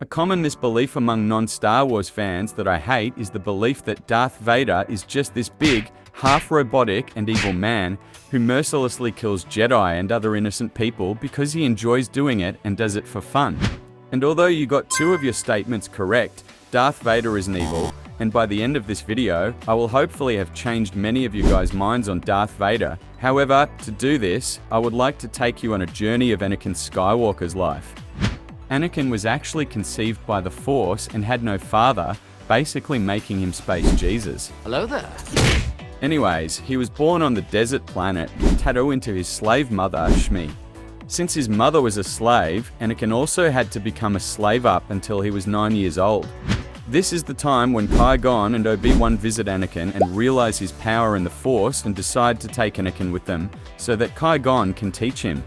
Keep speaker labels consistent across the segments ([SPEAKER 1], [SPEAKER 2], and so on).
[SPEAKER 1] A common misbelief among non-Star Wars fans that I hate is the belief that Darth Vader is just this big, half-robotic and evil man who mercilessly kills Jedi and other innocent people because he enjoys doing it and does it for fun. And although you got two of your statements correct, Darth Vader isn't evil, and by the end of this video, I will hopefully have changed many of you guys' minds on Darth Vader. However, to do this, I would like to take you on a journey of Anakin Skywalker's life. Anakin was actually conceived by the Force and had no father, basically making him Space Jesus.
[SPEAKER 2] Hello there.
[SPEAKER 1] Anyways, he was born on the desert planet Tatooine to his slave mother, Shmi. Since his mother was a slave, Anakin also had to become a slave up until he was 9 years old. This is the time when Qui-Gon and Obi-Wan visit Anakin and realize his power in the Force and decide to take Anakin with them so that Qui-Gon can teach him.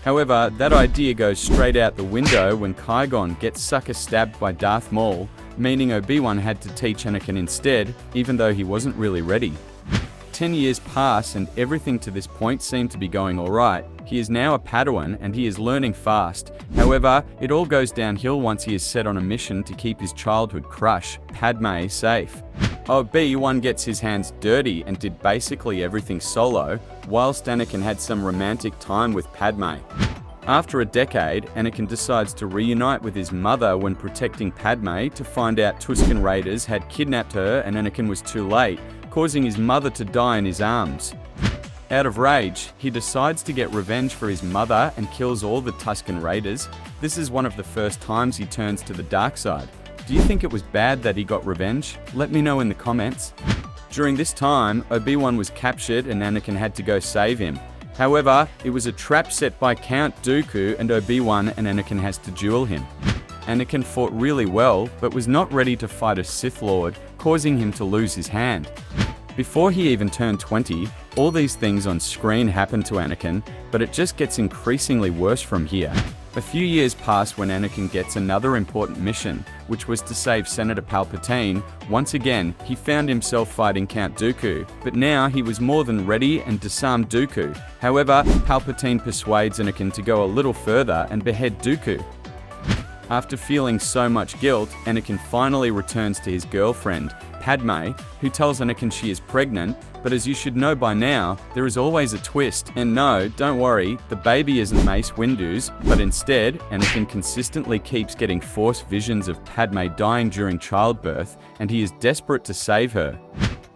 [SPEAKER 1] However, that idea goes straight out the window when Qui-Gon gets sucker-stabbed by Darth Maul, meaning Obi-Wan had to teach Anakin instead, even though he wasn't really ready. 10 years pass and everything to this point seemed to be going alright. He is now a Padawan and he is learning fast. However, it all goes downhill once he is set on a mission to keep his childhood crush, Padme, safe. Obi-Wan gets his hands dirty and did basically everything solo, whilst Anakin had some romantic time with Padme. After a decade, Anakin decides to reunite with his mother when protecting Padme to find out Tusken Raiders had kidnapped her and Anakin was too late, causing his mother to die in his arms. Out of rage, he decides to get revenge for his mother and kills all the Tusken Raiders. This is one of the first times he turns to the dark side. Do you think it was bad that he got revenge? Let me know in the comments. During this time, Obi-Wan was captured and Anakin had to go save him. However, it was a trap set by Count Dooku and Obi-Wan and Anakin has to duel him. Anakin fought really well, but was not ready to fight a Sith Lord, causing him to lose his hand. Before he even turned 20, all these things on screen happened to Anakin, but it just gets increasingly worse from here. A few years pass when Anakin gets another important mission, which was to save Senator Palpatine. Once again, he found himself fighting Count Dooku, but now he was more than ready and disarmed Dooku. However, Palpatine persuades Anakin to go a little further and behead Dooku. After feeling so much guilt, Anakin finally returns to his girlfriend, Padme, who tells Anakin she is pregnant, but as you should know by now, there is always a twist. And no, don't worry, the baby isn't Mace Windu's, but instead, Anakin consistently keeps getting Force visions of Padme dying during childbirth, and he is desperate to save her.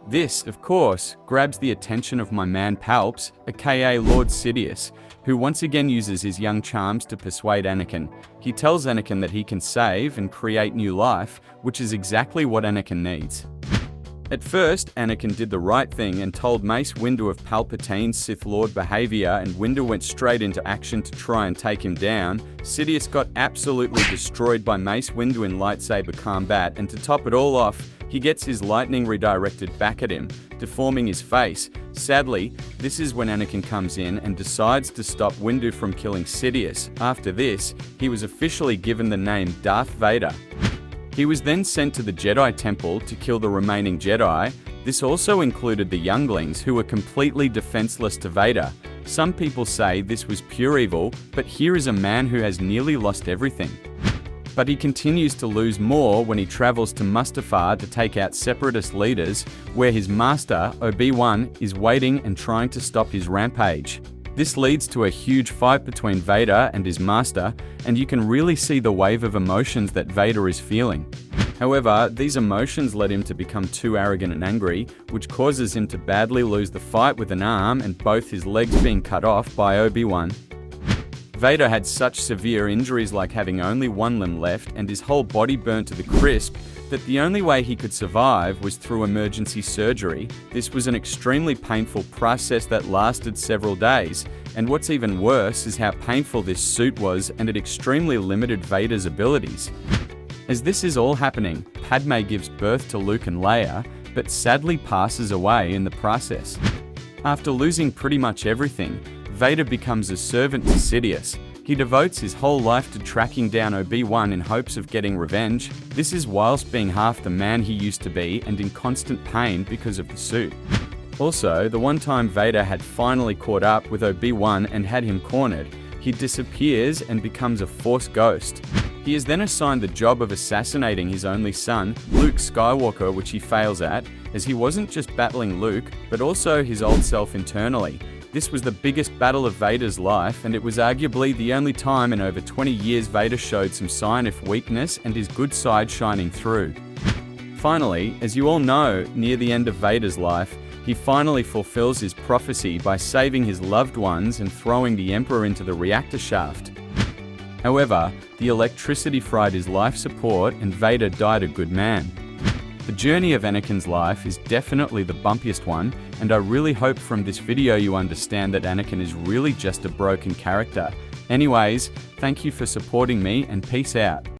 [SPEAKER 1] This, of course, grabs the attention of my man Palps, aka Lord Sidious, who once again uses his young charms to persuade Anakin. He tells Anakin that he can save and create new life, which is exactly what Anakin needs. At first, Anakin did the right thing and told Mace Windu of Palpatine's Sith Lord behavior, and Windu went straight into action to try and take him down. Sidious got absolutely destroyed by Mace Windu in lightsaber combat, and to top it all off, he gets his lightning redirected back at him, deforming his face. Sadly, this is when Anakin comes in and decides to stop Windu from killing Sidious. After this, he was officially given the name Darth Vader. He was then sent to the Jedi Temple to kill the remaining Jedi. This also included the younglings who were completely defenseless to Vader. Some people say this was pure evil, but here is a man who has nearly lost everything. But he continues to lose more when he travels to Mustafar to take out separatist leaders, where his master, Obi-Wan, is waiting and trying to stop his rampage. This leads to a huge fight between Vader and his master, and you can really see the wave of emotions that Vader is feeling. However, these emotions led him to become too arrogant and angry, which causes him to badly lose the fight with an arm and both his legs being cut off by Obi-Wan. Vader had such severe injuries like having only one limb left and his whole body burnt to the crisp that the only way he could survive was through emergency surgery. This was an extremely painful process that lasted several days, and what's even worse is how painful this suit was, and it extremely limited Vader's abilities. As this is all happening, Padme gives birth to Luke and Leia, but sadly passes away in the process. After losing pretty much everything, Vader becomes a servant to Sidious. He devotes his whole life to tracking down Obi-Wan in hopes of getting revenge. This is whilst being half the man he used to be and in constant pain because of the suit. Also, the one time Vader had finally caught up with Obi-Wan and had him cornered, he disappears and becomes a Force ghost. He is then assigned the job of assassinating his only son, Luke Skywalker, which he fails at, as he wasn't just battling Luke, but also his old self internally. This was the biggest battle of Vader's life, and it was arguably the only time in over 20 years Vader showed some sign of weakness and his good side shining through. Finally, as you all know, near the end of Vader's life, he finally fulfills his prophecy by saving his loved ones and throwing the Emperor into the reactor shaft. However, the electricity fried his life support and Vader died a good man. The journey of Anakin's life is definitely the bumpiest one, and I really hope from this video you understand that Anakin is really just a broken character. Anyways, thank you for supporting me and peace out.